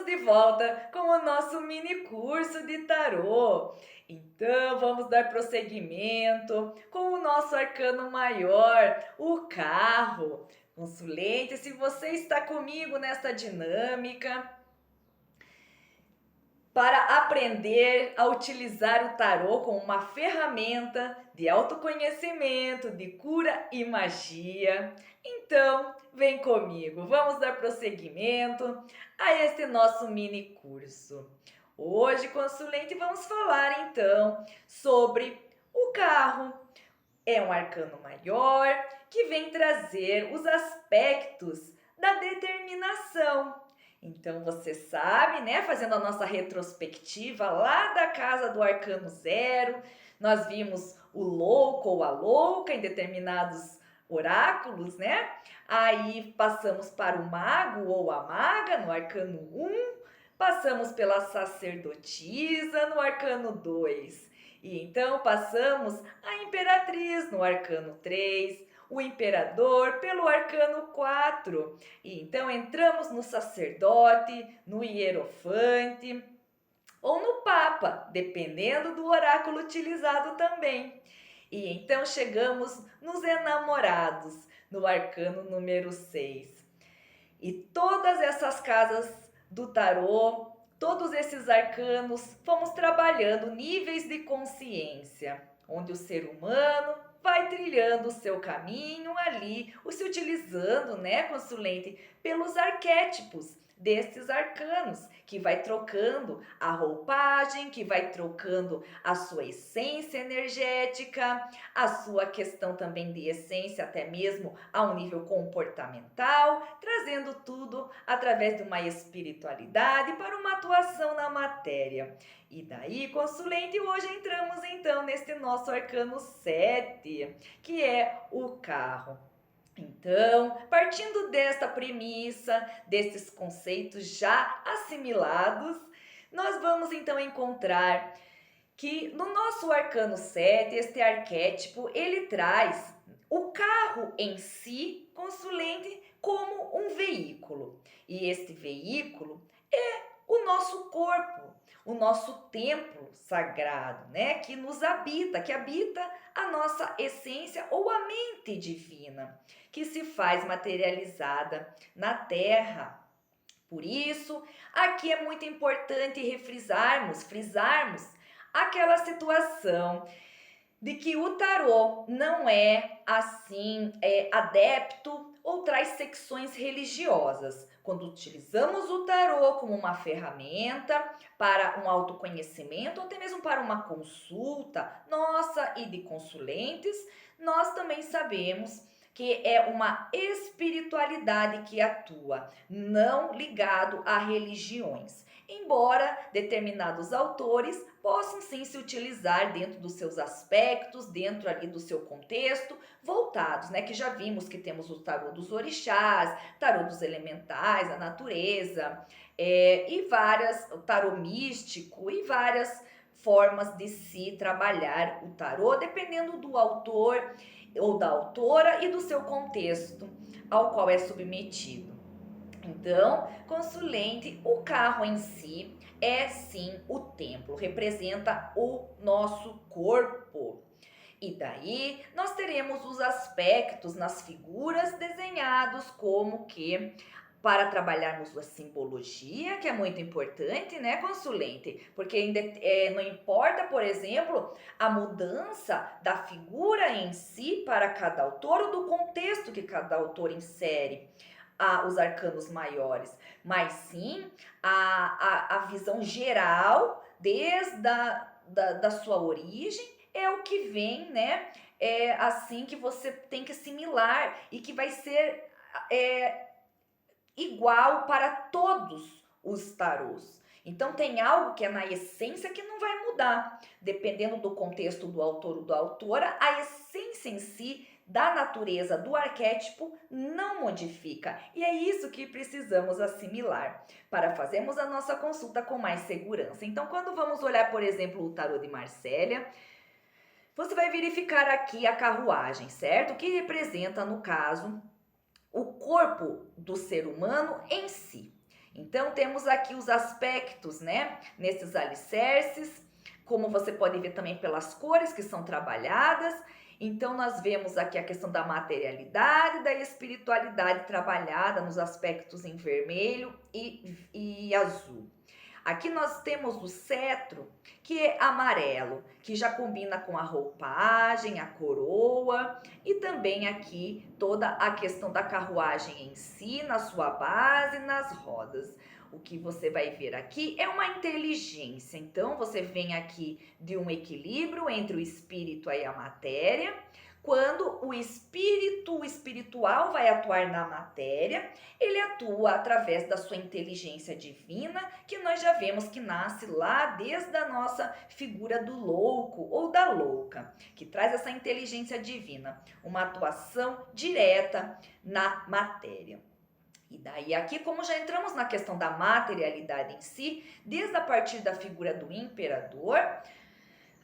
de volta com o nosso mini curso de tarô. Então, vamos dar prosseguimento com o nosso arcano maior, o carro. Consulente, se você está comigo nesta dinâmica, para aprender a utilizar o tarô como uma ferramenta de autoconhecimento, de cura e magia. Então, vem comigo, vamos dar prosseguimento a este nosso mini curso. Hoje, consulente, vamos falar então sobre o carro. É um arcano maior que vem trazer os aspectos da determinação. Então você sabe, né, fazendo a nossa retrospectiva lá da casa do arcano zero, nós vimos o louco ou a louca em determinados oráculos, né? Aí passamos para o mago ou a maga no arcano um, passamos pela sacerdotisa no arcano 2. E então passamos a imperatriz no arcano 3, o imperador pelo arcano 4. E então entramos no sacerdote, no hierofante ou no papa, dependendo do oráculo utilizado também. E então chegamos nos enamorados, no arcano número 6. E todas essas casas do tarô, todos esses arcanos, fomos trabalhando níveis de consciência, onde o ser humano vai trilhando o seu caminho ali, o se utilizando, né, consulente, pelos arquétipos destes arcanos, que vai trocando a roupagem, que vai trocando a sua essência energética, a sua questão também de essência, até mesmo a um nível comportamental, trazendo tudo através de uma espiritualidade para uma atuação na matéria. E daí, consulente, hoje entramos então neste nosso arcano 7, que é o carro. Então, partindo desta premissa, desses conceitos já assimilados, nós vamos então encontrar que no nosso arcano 7, este arquétipo, ele traz o carro em si, consulente, como um veículo. E este veículo é o nosso corpo, o nosso templo sagrado, né, que nos habita, que habita a nossa essência ou a mente divina, que se faz materializada na terra. Por isso, aqui é muito importante frisarmos aquela situação de que o tarô não é assim adepto ou traz secções religiosas. Quando utilizamos o tarô como uma ferramenta para um autoconhecimento ou até mesmo para uma consulta nossa e de consulentes, nós também sabemos que é uma espiritualidade que atua, não ligado a religiões. Embora determinados autores possam sim se utilizar dentro dos seus aspectos, dentro ali do seu contexto, voltados, né? Que já vimos que temos o tarô dos orixás, tarô dos elementais, a natureza, o tarô místico e várias formas de se trabalhar o tarô, dependendo do autor ou da autora e do seu contexto ao qual é submetido. Então, consulente, o carro em si é sim o templo, representa o nosso corpo. E daí nós teremos os aspectos nas figuras desenhados como que para trabalharmos a simbologia, que é muito importante, né, consulente? Porque não importa, por exemplo, a mudança da figura em si para cada autor ou do contexto que cada autor insere os arcanos maiores, mas sim a visão geral desde da sua origem é o que vem, né? É assim que você tem que assimilar e que vai ser igual para todos os tarôs. Então tem algo que é na essência que não vai mudar. Dependendo do contexto do autor ou da autora, a essência em si da natureza do arquétipo não modifica. E é isso que precisamos assimilar para fazermos a nossa consulta com mais segurança. Então, quando vamos olhar, por exemplo, o tarô de Marcélia, você vai verificar aqui a carruagem, certo? Que representa, no caso, o corpo do ser humano em si. Então, temos aqui os aspectos, né, nesses alicerces, como você pode ver também pelas cores que são trabalhadas. Então, nós vemos aqui a questão da materialidade, da espiritualidade trabalhada nos aspectos em vermelho e azul. Aqui nós temos o cetro, que é amarelo, que já combina com a roupagem, a coroa, e também aqui toda a questão da carruagem em si, na sua base, nas rodas. O que você vai ver aqui é uma inteligência. Então, você vem aqui de um equilíbrio entre o espírito e a matéria. Quando o espírito espiritual vai atuar na matéria, ele atua através da sua inteligência divina, que nós já vemos que nasce lá desde a nossa figura do louco ou da louca, que traz essa inteligência divina, uma atuação direta na matéria. E daí aqui, como já entramos na questão da materialidade em si, desde a partir da figura do imperador,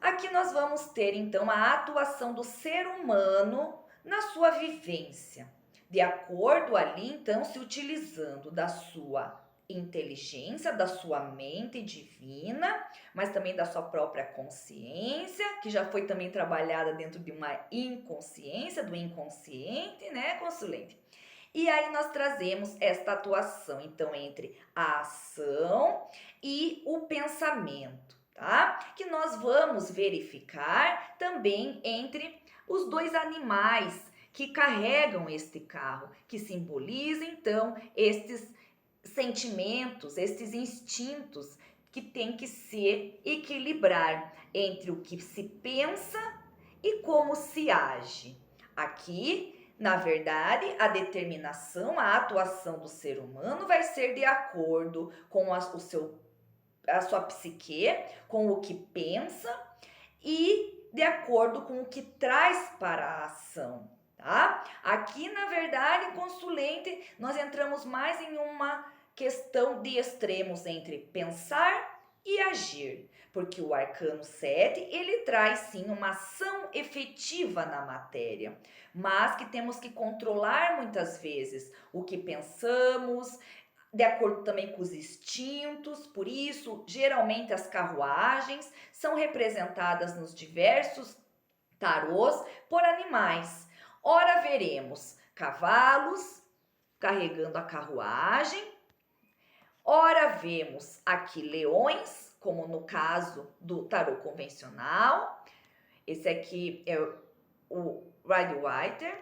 aqui nós vamos ter então a atuação do ser humano na sua vivência, de acordo ali então se utilizando da sua inteligência, da sua mente divina, mas também da sua própria consciência, que já foi também trabalhada dentro de uma inconsciência, do inconsciente, né, consulente? E aí nós trazemos esta atuação, então, entre a ação e o pensamento, tá? Que nós vamos verificar também entre os dois animais que carregam este carro, que simboliza, então, estes sentimentos, estes instintos que tem que se equilibrar entre o que se pensa e como se age. Aqui, na verdade, a determinação, a atuação do ser humano vai ser de acordo com a sua psique, com o que pensa e de acordo com o que traz para a ação, tá? Aqui, na verdade, consulente, nós entramos mais em uma questão de extremos entre pensar e agir, porque o arcano 7, ele traz sim uma ação efetiva na matéria, mas que temos que controlar muitas vezes o que pensamos, de acordo também com os instintos. Por isso, geralmente as carruagens são representadas nos diversos tarôs por animais. Ora veremos cavalos carregando a carruagem, ora vemos aqui leões, como no caso do tarô convencional. Esse aqui é o Rider-Waite.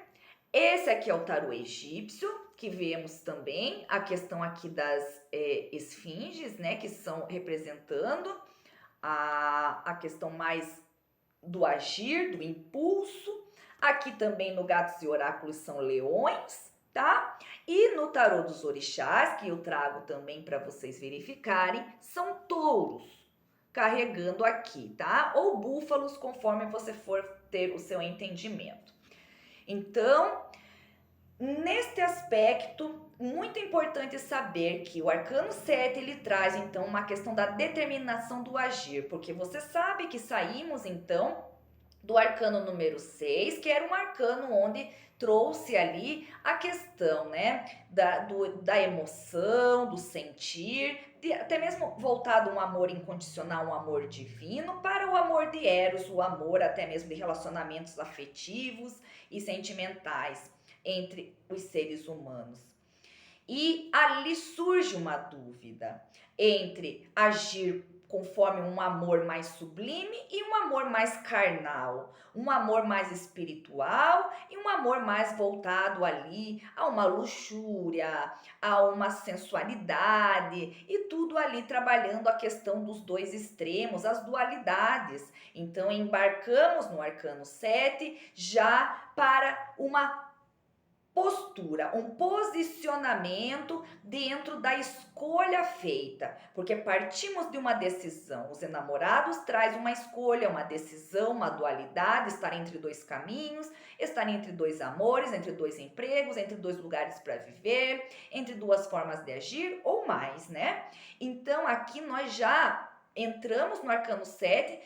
Esse aqui é o tarô egípcio, que vemos também a questão aqui das esfinges, né, que são representando a questão mais do agir, do impulso. Aqui também no Gatos e Oráculos são leões, tá? E no tarô dos orixás, que eu trago também para vocês verificarem, são touros carregando aqui, tá? Ou búfalos, conforme você for ter o seu entendimento. Então, neste aspecto, muito importante saber que o arcano 7, ele traz então uma questão da determinação do agir, porque você sabe que saímos então do arcano número 6, que era um arcano onde trouxe ali a questão, né, da emoção, do sentir, até mesmo voltado um amor incondicional, um amor divino, para o amor de Eros, o amor até mesmo de relacionamentos afetivos e sentimentais entre os seres humanos. E ali surge uma dúvida entre agir conforme um amor mais sublime e um amor mais carnal, um amor mais espiritual e um amor mais voltado ali a uma luxúria, a uma sensualidade, e tudo ali trabalhando a questão dos dois extremos, as dualidades. Então embarcamos no arcano 7 já para uma postura, um posicionamento dentro da escolha feita, porque partimos de uma decisão. Os enamorados traz uma escolha, uma decisão, uma dualidade, estar entre dois caminhos, estar entre dois amores, entre dois empregos, entre dois lugares para viver, entre duas formas de agir ou mais, né? Então aqui nós já entramos no arcano 7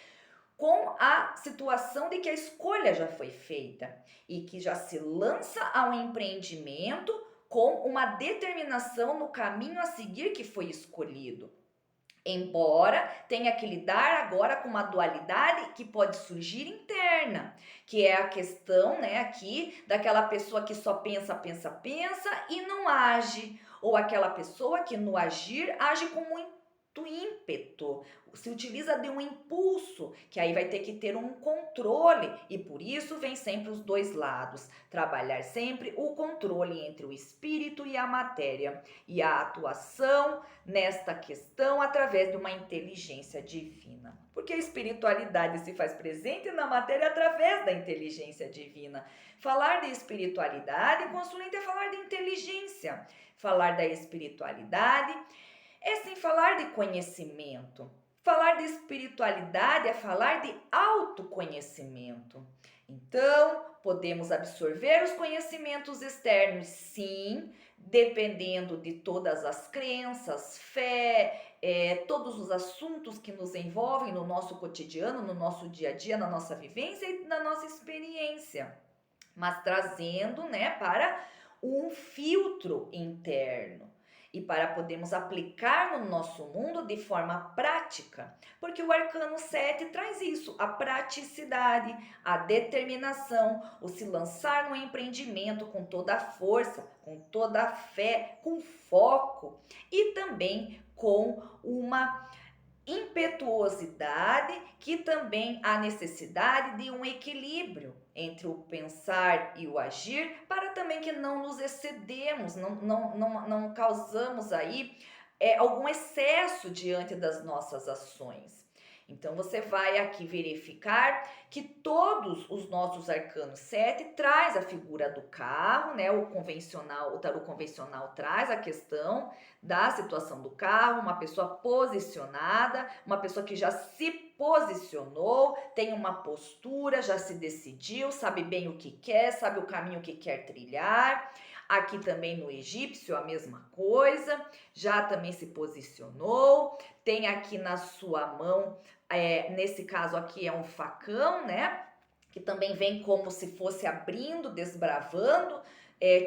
com a situação de que a escolha já foi feita e que já se lança ao empreendimento com uma determinação no caminho a seguir que foi escolhido. Embora tenha que lidar agora com uma dualidade que pode surgir interna, que é a questão, né, aqui daquela pessoa que só pensa, pensa, pensa e não age, ou aquela pessoa que no agir age com muito ímpeto, se utiliza de um impulso, que aí vai ter que ter um controle, e por isso vem sempre os dois lados, trabalhar sempre o controle entre o espírito e a matéria, e a atuação nesta questão através de uma inteligência divina. Porque a espiritualidade se faz presente na matéria através da inteligência divina. Falar de espiritualidade, consulente, é falar de inteligência. Falar da espiritualidade é sim falar de conhecimento. Falar de espiritualidade é falar de autoconhecimento. Então, podemos absorver os conhecimentos externos, sim, dependendo de todas as crenças, fé, todos os assuntos que nos envolvem no nosso cotidiano, no nosso dia a dia, na nossa vivência e na nossa experiência, mas trazendo, né, para um filtro interno e para podermos aplicar no nosso mundo de forma prática, porque o arcano 7 traz isso, a praticidade, a determinação, o se lançar no empreendimento com toda a força, com toda a fé, com foco e também com uma impetuosidade, que também há necessidade de um equilíbrio entre o pensar e o agir, para também que não nos excedemos, não causamos aí algum excesso diante das nossas ações. Então você vai aqui verificar que todos os nossos arcanos 7 traz a figura do carro, né? O convencional, o tarô convencional traz a questão da situação do carro, uma pessoa posicionada, uma pessoa que já se posicionou, tem uma postura, já se decidiu, sabe bem o que quer, sabe o caminho que quer trilhar. Aqui também no egípcio a mesma coisa, já também se posicionou, tem aqui na sua mão, nesse caso aqui é um facão, né? Que também vem como se fosse abrindo, desbravando,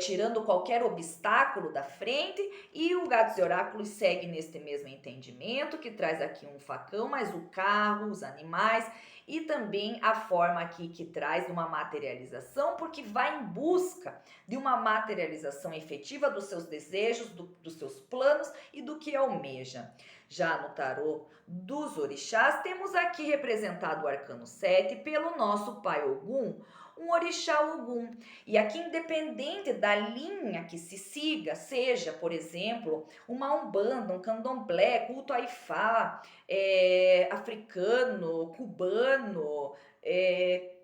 tirando qualquer obstáculo da frente, e o Gatos e Oráculos segue neste mesmo entendimento, que traz aqui um facão, mas o carro, os animais, e também a forma aqui que traz uma materialização, porque vai em busca de uma materialização efetiva dos seus desejos, dos seus planos e do que almeja. Já no tarô dos orixás, temos aqui representado o arcano 7 pelo nosso pai Ogum, um orixá Ogum. E aqui, independente da linha que se siga, seja, por exemplo, uma umbanda, um candomblé, culto a Ifá, africano, cubano,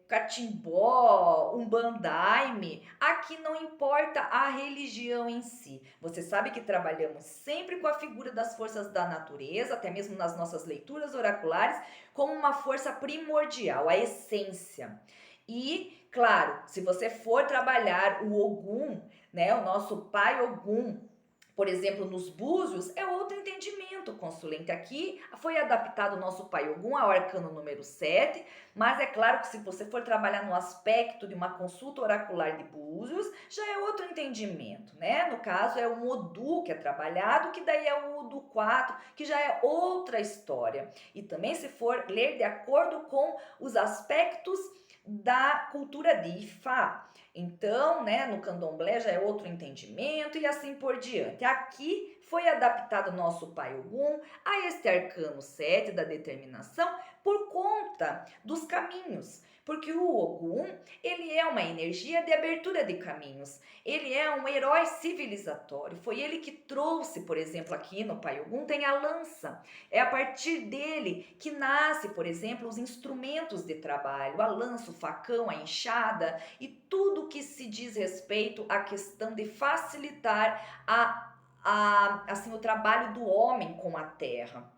catimbó, umbandaime, aqui não importa a religião em si. Você sabe que trabalhamos sempre com a figura das forças da natureza, até mesmo nas nossas leituras oraculares, como uma força primordial, a essência. E, claro, se você for trabalhar o Ogum, né, o nosso pai Ogum, por exemplo, nos búzios, é outro entendimento, consulente. Aqui foi adaptado o nosso pai Ogum ao arcano número 7, mas é claro que se você for trabalhar no aspecto de uma consulta oracular de búzios, já é outro entendimento, né? No caso, é o Odu que é trabalhado, que daí é o Odu 4, que já é outra história. E também se for ler de acordo com os aspectos da cultura de Ifá. Então, né, no candomblé já é outro entendimento e assim por diante. Aqui foi adaptado o nosso pai Ogum a este arcano 7 da determinação por conta dos caminhos. Porque o Ogum, ele é uma energia de abertura de caminhos. Ele é um herói civilizatório. Foi ele que trouxe, por exemplo, aqui no pai Ogum tem a lança. É a partir dele que nasce, por exemplo, os instrumentos de trabalho, a lança, o facão, a enxada e tudo que se diz respeito à questão de facilitar assim, o trabalho do homem com a terra.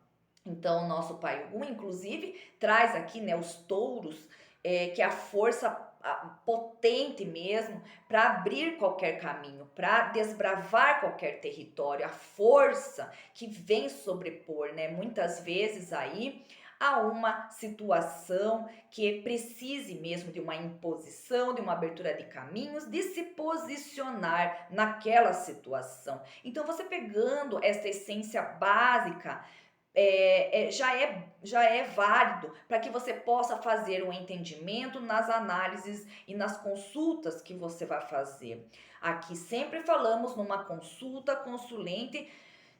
Então, o nosso pai Ogum, inclusive, traz aqui, né, os touros, que é a potente mesmo para abrir qualquer caminho, para desbravar qualquer território, a força que vem sobrepor, né, muitas vezes aí a uma situação que precise mesmo de uma imposição, de uma abertura de caminhos, de se posicionar naquela situação. Então, você pegando essa essência básica já é válido para que você possa fazer um entendimento nas análises e nas consultas que você vai fazer. Aqui sempre falamos numa consulta consulente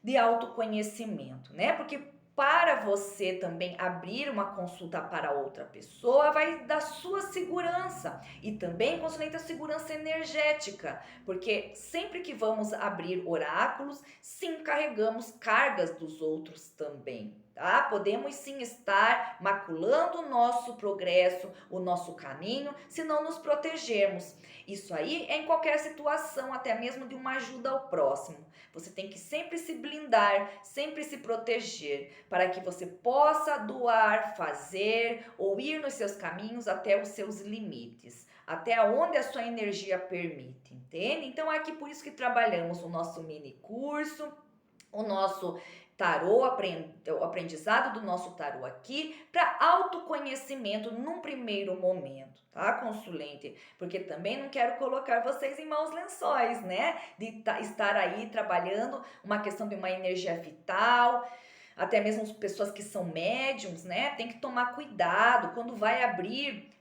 de autoconhecimento, né? Porque para você também abrir uma consulta para outra pessoa, vai da sua segurança e também consulta a segurança energética, porque sempre que vamos abrir oráculos, sim, carregamos cargas dos outros também. Tá? Podemos sim estar maculando o nosso progresso, o nosso caminho, se não nos protegermos. Isso aí é em qualquer situação, até mesmo de uma ajuda ao próximo. Você tem que sempre se blindar, sempre se proteger, para que você possa doar, fazer ou ir nos seus caminhos até os seus limites, até onde a sua energia permite, entende? Então é aqui por isso que trabalhamos o nosso mini curso, o nosso tarô, o aprendizado do nosso tarô aqui, para autoconhecimento num primeiro momento, tá, consulente? Porque também não quero colocar vocês em maus lençóis, né? De estar aí trabalhando uma questão de uma energia vital, até mesmo pessoas que são médiums, né? Tem que tomar cuidado quando vai abrir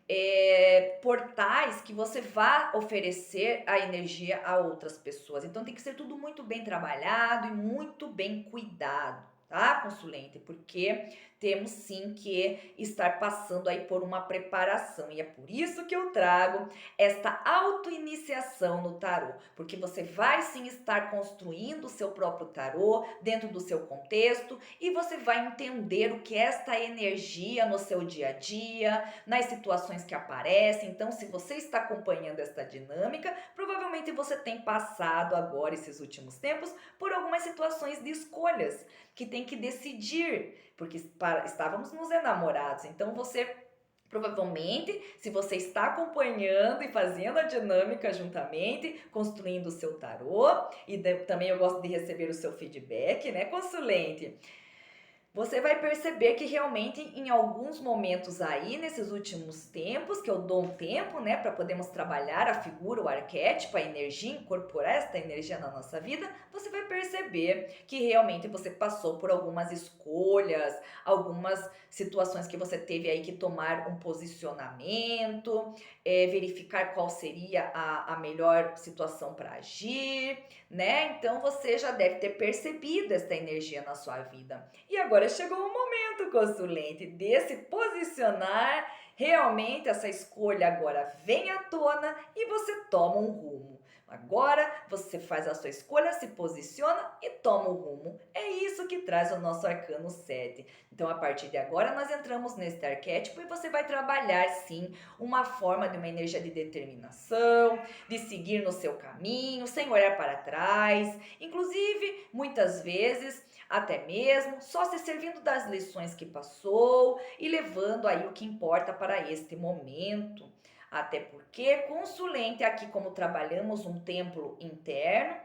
portais que você vá oferecer a energia a outras pessoas. Então tem que ser tudo muito bem trabalhado e muito bem cuidado, tá, consulente? Porque temos sim que estar passando aí por uma preparação e é por isso que eu trago esta autoiniciação no tarô, porque você vai sim estar construindo o seu próprio tarô dentro do seu contexto e você vai entender o que é esta energia no seu dia a dia, nas situações que aparecem. Então, se você está acompanhando esta dinâmica, provavelmente você tem passado agora, esses últimos tempos, por algumas situações de escolhas que tem que decidir, porque estávamos nos enamorados. Então, você provavelmente, se você está acompanhando e fazendo a dinâmica juntamente, construindo o seu tarô, e também eu gosto de receber o seu feedback, né, consulente? Você vai perceber que realmente em alguns momentos aí, nesses últimos tempos, que eu dou um tempo, né, para podermos trabalhar a figura, o arquétipo, a energia, incorporar esta energia na nossa vida, você vai perceber que realmente você passou por algumas escolhas, algumas situações que você teve aí que tomar um posicionamento, verificar qual seria a melhor situação para agir, né? Então você já deve ter percebido esta energia na sua vida. E agora chegou o momento, consulente, de se posicionar. Realmente essa escolha agora vem à tona e você toma um rumo. Agora você faz a sua escolha, se posiciona e toma o rumo. É isso que traz o nosso arcano 7. Então, a partir de agora, nós entramos neste arquétipo e você vai trabalhar, sim, uma forma de uma energia de determinação, de seguir no seu caminho, sem olhar para trás. Inclusive, muitas vezes, até mesmo só se servindo das lições que passou e levando aí o que importa para este momento. Até porque consulente aqui, como trabalhamos um templo interno,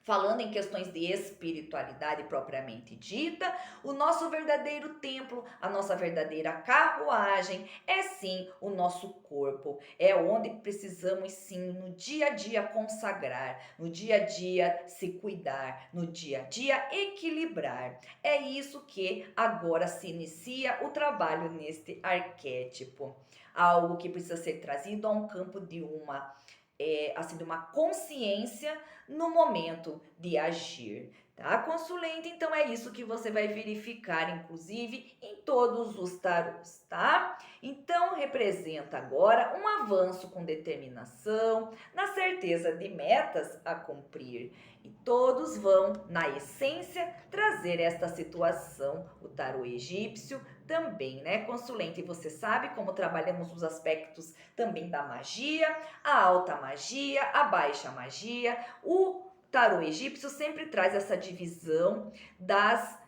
falando em questões de espiritualidade propriamente dita, o nosso verdadeiro templo, a nossa verdadeira carruagem é sim o nosso corpo. É onde precisamos sim no dia a dia consagrar, no dia a dia se cuidar, no dia a dia equilibrar. É isso que agora se inicia o trabalho neste arquétipo. Algo que precisa ser trazido a um campo de de uma consciência no momento de agir, tá, consulente? Então é isso que você vai verificar, inclusive, em todos os tarôs, tá? Então representa agora um avanço com determinação, na certeza de metas a cumprir. E todos vão, na essência, trazer esta situação. O tarô egípcio também, né, consulente? E você sabe como trabalhamos os aspectos também da magia, a alta magia, a baixa magia. O tarô egípcio sempre traz essa divisão das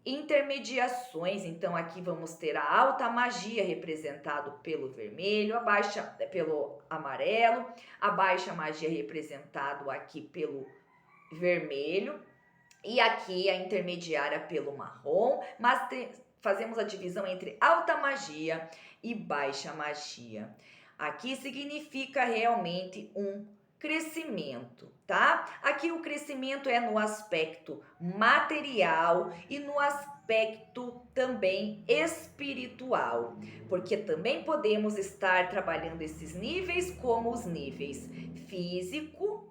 intermediações. Então aqui vamos ter a alta magia representado pelo vermelho, pelo amarelo, a baixa magia representado aqui pelo vermelho e aqui a intermediária pelo marrom, mas fazemos a divisão entre alta magia e baixa magia. Aqui significa realmente um crescimento, tá? Aqui o crescimento é no aspecto material e no aspecto também espiritual, porque também podemos estar trabalhando esses níveis como os níveis físico,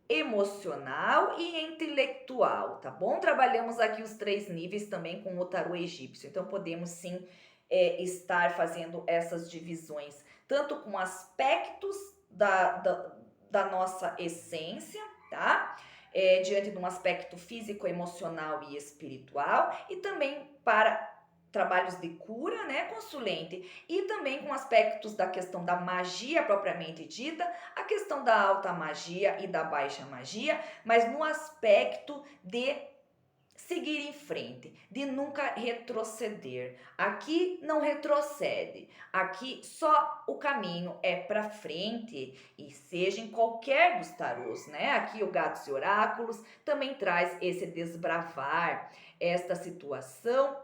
emocional e intelectual, tá bom? Trabalhamos aqui os 3 níveis também com o tarô egípcio, então podemos sim estar fazendo essas divisões, tanto com aspectos da nossa essência, tá? Diante de um aspecto físico, emocional e espiritual, e também para trabalhos de cura, né, consulente, e também com aspectos da questão da magia propriamente dita, a questão da alta magia e da baixa magia, mas no aspecto de seguir em frente, de nunca retroceder. Aqui não retrocede, aqui só o caminho é para frente, e seja em qualquer dos tarôs, né? Aqui o Gatos e Oráculos também traz esse desbravar, esta situação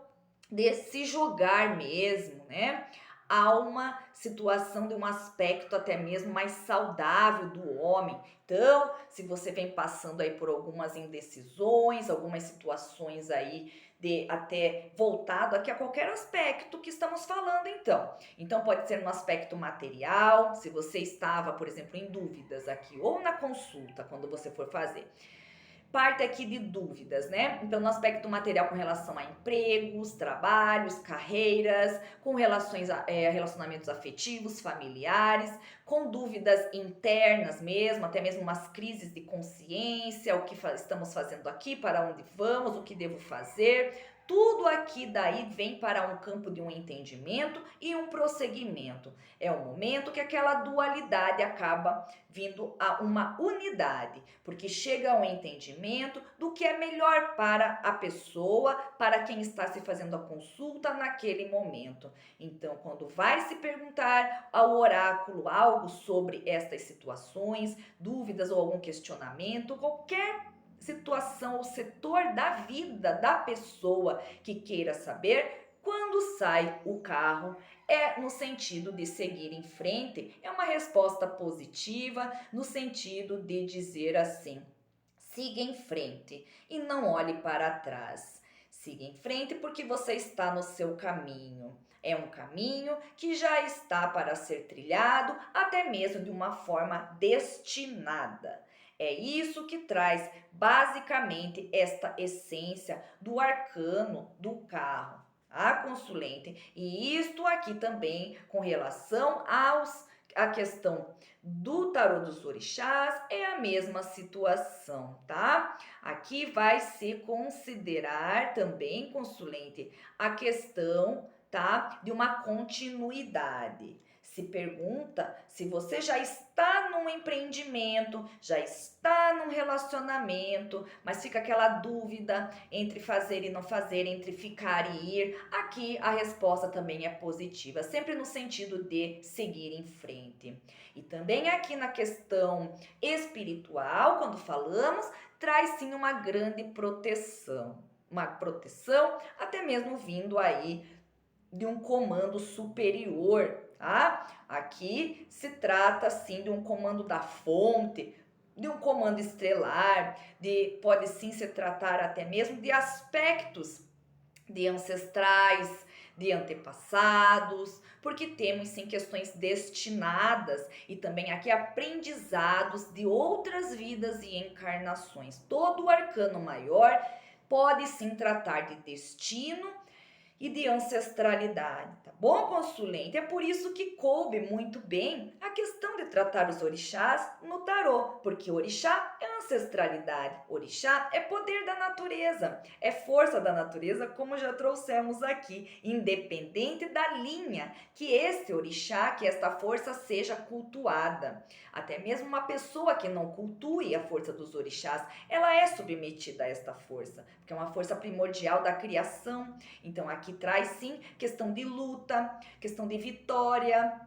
de se jogar mesmo, né? Há uma situação de um aspecto até mesmo mais saudável do homem. Então, se você vem passando aí por algumas indecisões, algumas situações aí de até voltado aqui a qualquer aspecto que estamos falando, então pode ser no aspecto material, se você estava, por exemplo, em dúvidas aqui ou na consulta quando você for fazer, parte aqui de dúvidas, né? Então, no aspecto material com relação a empregos, trabalhos, carreiras, com relacionamentos afetivos, familiares, com dúvidas internas mesmo, até mesmo umas crises de consciência, o que estamos fazendo aqui, para onde vamos, o que devo fazer. Tudo aqui daí vem para um campo de um entendimento e um prosseguimento. É o momento que aquela dualidade acaba vindo a uma unidade, porque chega ao entendimento do que é melhor para a pessoa, para quem está se fazendo a consulta naquele momento. Então, quando vai se perguntar ao oráculo algo sobre estas situações, dúvidas ou algum questionamento, qualquer situação ou setor da vida da pessoa que queira saber, quando sai o carro, é no sentido de seguir em frente, é uma resposta positiva, no sentido de dizer assim: siga em frente e não olhe para trás. Siga em frente porque você está no seu caminho. É um caminho que já está para ser trilhado, até mesmo de uma forma destinada. É isso que traz basicamente esta essência do arcano do carro, a consulente. E isto aqui também com relação a questão do tarô dos orixás é a mesma situação, tá? Aqui vai se considerar também, consulente, a questão, tá, de uma continuidade. Se pergunta se você já está num empreendimento, já está num relacionamento, mas fica aquela dúvida entre fazer e não fazer, entre ficar e ir. Aqui a resposta também é positiva, sempre no sentido de seguir em frente. E também aqui na questão espiritual, quando falamos, traz sim uma grande proteção. Uma proteção até mesmo vindo aí de um comando superior, tá? Aqui se trata sim de um comando da fonte, de um comando estelar, pode sim se tratar até mesmo de aspectos de ancestrais, de antepassados, porque temos sim questões destinadas e também aqui aprendizados de outras vidas e encarnações. Todo o arcano maior pode sim tratar de destino e de ancestralidade, tá bom, consulente? É por isso que coube muito bem a questão de tratar os orixás no tarô, porque orixá é ancestralidade, orixá é poder da natureza, é força da natureza, como já trouxemos aqui, independente da linha que este orixá, que esta força seja cultuada. Até mesmo uma pessoa que não cultue a força dos orixás, ela é submetida a esta força, porque é uma força primordial da criação. Então aqui traz sim questão de luta, questão de vitória,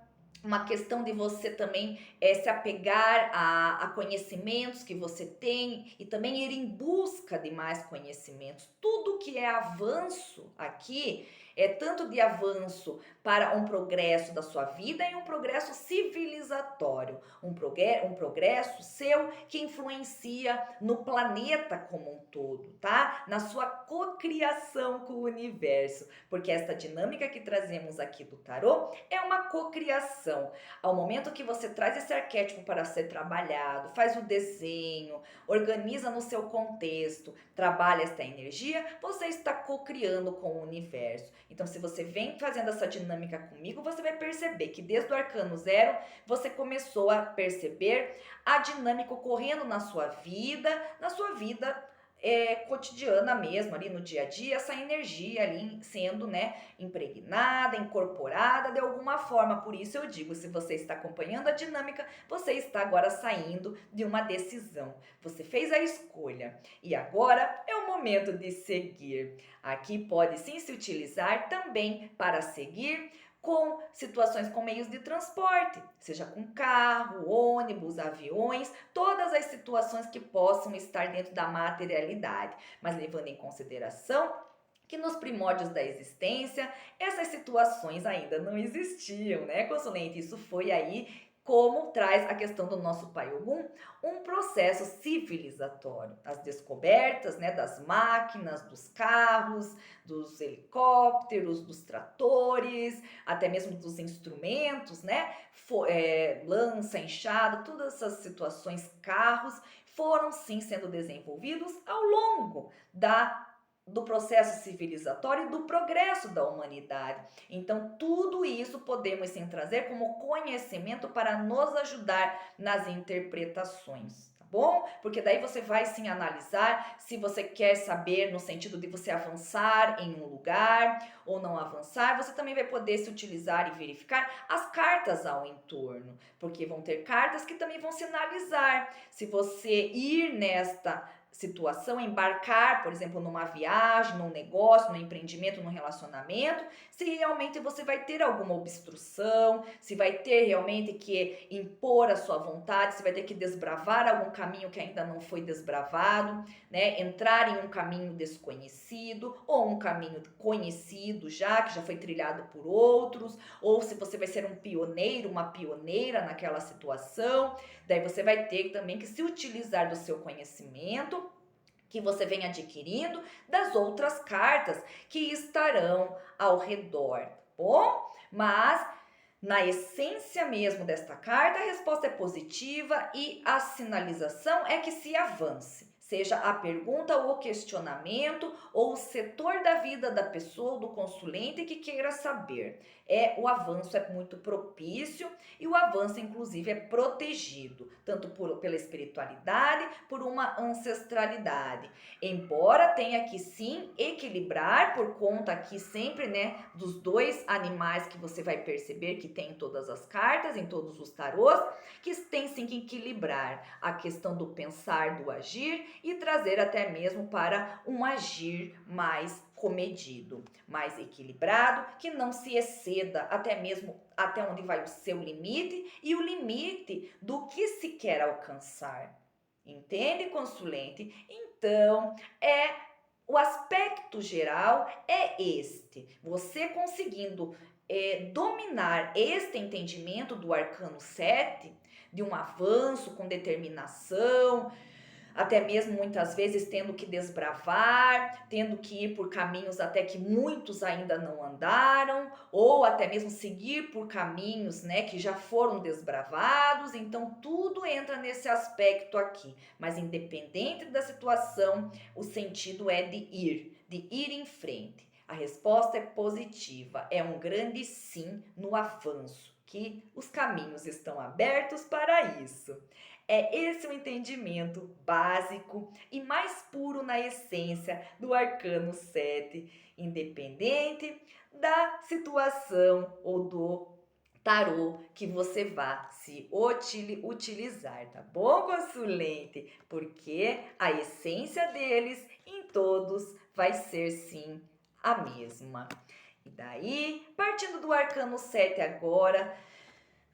uma questão de você também se apegar a conhecimentos que você tem e também ir em busca de mais conhecimentos. Tudo que é avanço aqui é tanto de avanço para um progresso da sua vida e um progresso civilizatório, um progresso seu que influencia no planeta como um todo, tá? Na sua cocriação com o universo, porque esta dinâmica que trazemos aqui do tarô é uma cocriação. Ao momento que você traz esse arquétipo para ser trabalhado, faz o desenho, organiza no seu contexto, trabalha esta energia, você está cocriando com o universo. Então, se você vem fazendo essa dinâmica comigo, você vai perceber que desde o arcano zero, você começou a perceber a dinâmica ocorrendo na sua vida cotidiana mesmo, ali no dia a dia, essa energia ali sendo, né, impregnada, incorporada de alguma forma. Por isso eu digo, se você está acompanhando a dinâmica, você está agora saindo de uma decisão. Você fez a escolha e agora é o momento de seguir. Aqui pode sim se utilizar também para seguir com situações com meios de transporte, seja com carro, ônibus, aviões, todas as situações que possam estar dentro da materialidade, mas levando em consideração que nos primórdios da existência essas situações ainda não existiam, né, consulente? Isso foi aí como traz a questão do nosso pai Ogum, um processo civilizatório, as descobertas, né, das máquinas, dos carros, dos helicópteros, dos tratores, até mesmo dos instrumentos, né, lança, enxada, todas essas situações, carros, foram sim sendo desenvolvidos ao longo do processo civilizatório e do progresso da humanidade. Então, tudo isso podemos sim trazer como conhecimento para nos ajudar nas interpretações, tá bom? Porque daí você vai sim analisar se você quer saber no sentido de você avançar em um lugar ou não avançar. Você também vai poder se utilizar e verificar as cartas ao entorno, porque vão ter cartas que também vão sinalizar se você ir nesta situação, embarcar, por exemplo, numa viagem, num negócio, num empreendimento, num relacionamento, se realmente você vai ter alguma obstrução, se vai ter realmente que impor a sua vontade, se vai ter que desbravar algum caminho que ainda não foi desbravado, né? Entrar em um caminho desconhecido ou um caminho conhecido já, que já foi trilhado por outros, ou se você vai ser um pioneiro, uma pioneira naquela situação, daí você vai ter também que se utilizar do seu conhecimento que você vem adquirindo das outras cartas que estarão ao redor, tá bom? Mas na essência mesmo desta carta, a resposta é positiva e a sinalização é que se avance. Seja a pergunta ou o questionamento ou o setor da vida da pessoa ou do consulente que queira saber. O avanço é muito propício e o avanço, inclusive, é protegido, tanto pela espiritualidade, por uma ancestralidade. Embora tenha que sim equilibrar por conta aqui sempre, né, dos dois animais que você vai perceber que tem em todas as cartas, em todos os tarôs, que tem sim que equilibrar a questão do pensar, do agir e trazer até mesmo para um agir mais comedido, mais equilibrado, que não se exceda até mesmo até onde vai o seu limite e o limite do que se quer alcançar. Entende, consulente? Então, o aspecto geral é este. Você conseguindo dominar este entendimento do arcano 7, de um avanço com determinação, até mesmo muitas vezes tendo que desbravar, tendo que ir por caminhos até que muitos ainda não andaram, ou até mesmo seguir por caminhos, né, que já foram desbravados. Então tudo entra nesse aspecto aqui, mas independente da situação, o sentido é de ir em frente. A resposta é positiva, é um grande sim no avanço, que os caminhos estão abertos para isso. É esse o entendimento básico e mais puro na essência do Arcano 7, independente da situação ou do tarô que você vá se utilizar, tá bom, consulente? Porque a essência deles em todos vai ser sim a mesma. E daí, partindo do Arcano 7 agora,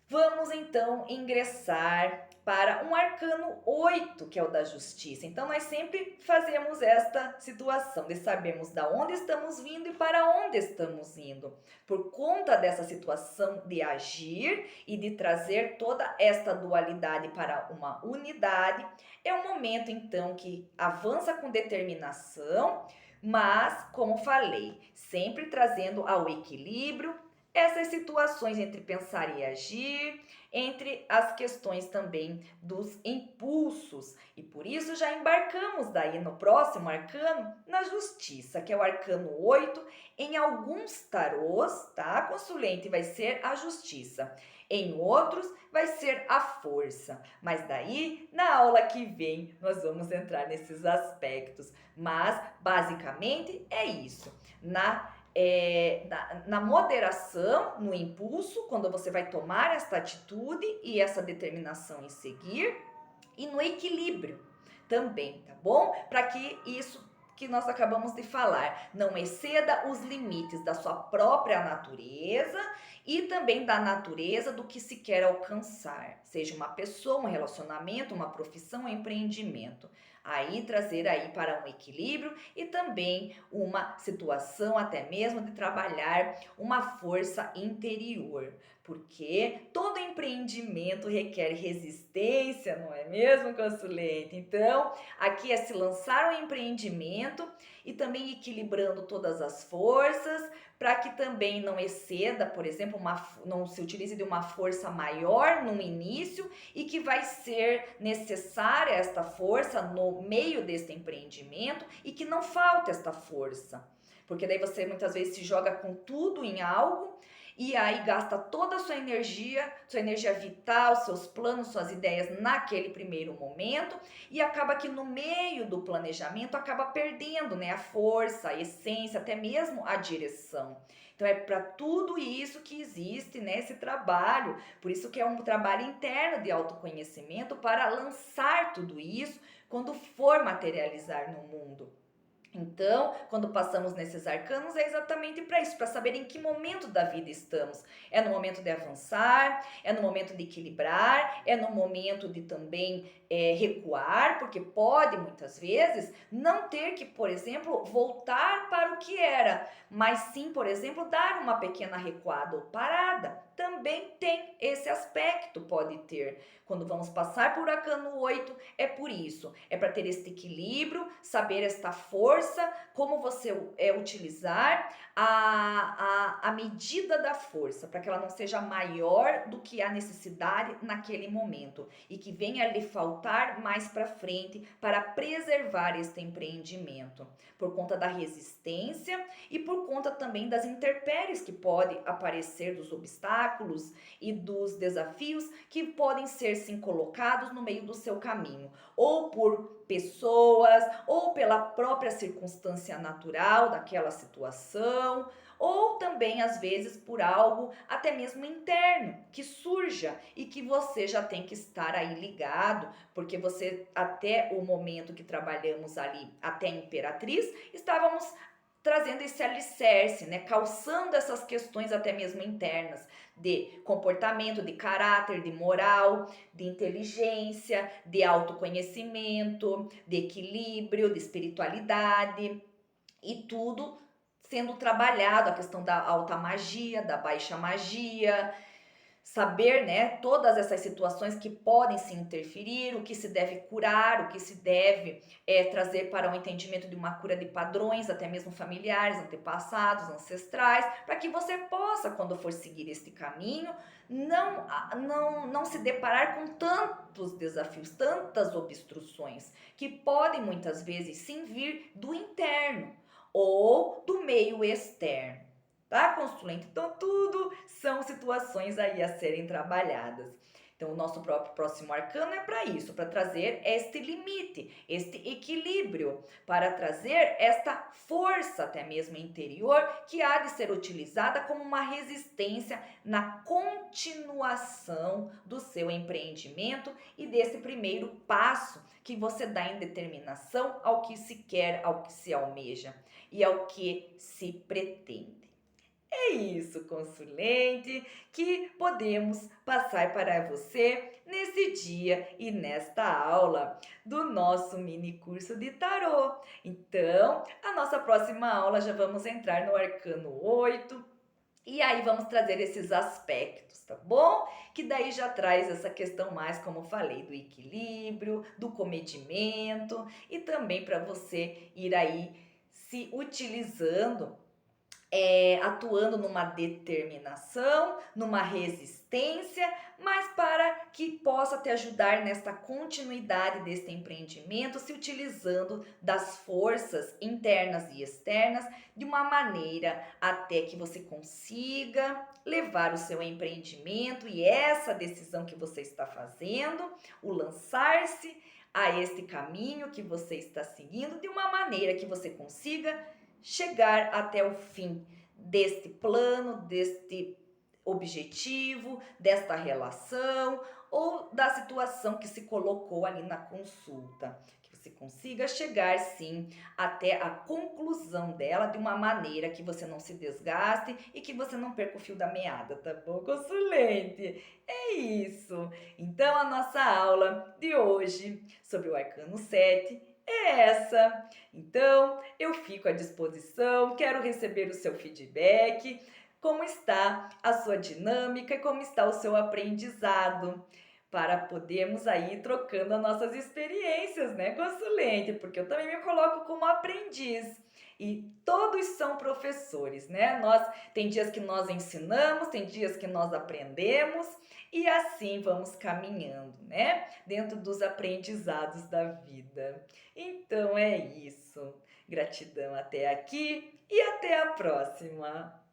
vamos então ingressar para um arcano 8, que é o da justiça. Então nós sempre fazemos esta situação de sabermos da onde estamos vindo e para onde estamos indo. Por conta dessa situação de agir e de trazer toda esta dualidade para uma unidade, é um momento então que avança com determinação, mas, como falei, sempre trazendo ao equilíbrio essas situações entre pensar e agir, entre as questões também dos impulsos. E por isso já embarcamos daí no próximo arcano, na justiça, que é o arcano 8. Em alguns tarôs, tá, consulente, vai ser a justiça. Em outros, vai ser a força. Mas daí, na aula que vem, nós vamos entrar nesses aspectos. Mas, basicamente, é isso. Na moderação, no impulso, quando você vai tomar esta atitude e essa determinação em seguir, e no equilíbrio também, tá bom? Para que isso que nós acabamos de falar não exceda os limites da sua própria natureza e também da natureza do que se quer alcançar, seja uma pessoa, um relacionamento, uma profissão, um empreendimento. Aí trazer aí para um equilíbrio e também uma situação até mesmo de trabalhar uma força interior, porque todo empreendimento requer resistência, não é mesmo, consulente? Então, aqui é se lançar um empreendimento e também equilibrando todas as forças, para que também não exceda, por exemplo, não se utilize de uma força maior no início e que vai ser necessária esta força no meio deste empreendimento e que não falte esta força. Porque daí você muitas vezes se joga com tudo em algo e aí gasta toda a sua energia vital, seus planos, suas ideias naquele primeiro momento e acaba que no meio do planejamento acaba perdendo, né, a força, a essência, até mesmo a direção. Então é para tudo isso que existe nesse trabalho, por isso que é um trabalho interno de autoconhecimento para lançar tudo isso quando for materializar no mundo. Então, quando passamos nesses arcanos, é exatamente para isso, para saber em que momento da vida estamos. É no momento de avançar, é no momento de equilibrar, é no momento de também recuar, porque pode muitas vezes não ter que, por exemplo, voltar para o que era, mas sim, por exemplo, dar uma pequena recuada ou parada. Também tem esse aspecto, pode ter. Quando vamos passar por arcano 8, é por isso. É para ter este equilíbrio, saber esta força, como você utilizar a medida da força, para que ela não seja maior do que a necessidade naquele momento e que venha lhe faltar mais para frente para preservar este empreendimento, por conta da resistência e por conta também das intempéries que podem aparecer, dos obstáculos e dos desafios que podem ser sim colocados no meio do seu caminho, ou por pessoas, ou pela própria circunstância natural daquela situação, ou também às vezes por algo até mesmo interno que surja e que você já tem que estar aí ligado, porque você até o momento que trabalhamos ali, até a Imperatriz, estávamos trazendo esse alicerce, né, calçando essas questões até mesmo internas de comportamento, de caráter, de moral, de inteligência, de autoconhecimento, de equilíbrio, de espiritualidade e tudo sendo trabalhado, a questão da alta magia, da baixa magia, saber, né, todas essas situações que podem se interferir, o que se deve curar, o que se deve trazer para o entendimento de uma cura de padrões, até mesmo familiares, antepassados, ancestrais, para que você possa, quando for seguir este caminho, não se deparar com tantos desafios, tantas obstruções, que podem muitas vezes sim vir do interno, ou do meio externo, tá, consulente? Então, tudo são situações aí a serem trabalhadas. Então, o nosso próprio próximo arcano é para isso, para trazer este limite, este equilíbrio, para trazer esta força, até mesmo interior, que há de ser utilizada como uma resistência na continuação do seu empreendimento e desse primeiro passo que você dá em determinação ao que se quer, ao que se almeja e ao que se pretende. É isso, consulente, que podemos passar para você nesse dia e nesta aula do nosso mini curso de tarô. Então, a nossa próxima aula já vamos entrar no arcano 8 e aí vamos trazer esses aspectos, tá bom? Que daí já traz essa questão mais, como falei, do equilíbrio, do comedimento e também para você ir aí se utilizando atuando numa determinação, numa resistência, mas para que possa te ajudar nesta continuidade deste empreendimento, se utilizando das forças internas e externas de uma maneira até que você consiga levar o seu empreendimento e essa decisão que você está fazendo, o lançar-se a este caminho que você está seguindo de uma maneira que você consiga chegar até o fim deste plano, deste objetivo, desta relação ou da situação que se colocou ali na consulta. Que você consiga chegar sim até a conclusão dela de uma maneira que você não se desgaste e que você não perca o fio da meada, tá bom, consulente? É isso. Então a nossa aula de hoje sobre o arcano 7 é essa. Então, eu fico à disposição, quero receber o seu feedback, como está a sua dinâmica e como está o seu aprendizado, para podermos aí ir trocando as nossas experiências, né, consulente? Porque eu também me coloco como aprendiz. E todos são professores, né? Tem dias que nós ensinamos, tem dias que nós aprendemos e assim vamos caminhando, né? Dentro dos aprendizados da vida. Então é isso. Gratidão até aqui e até a próxima!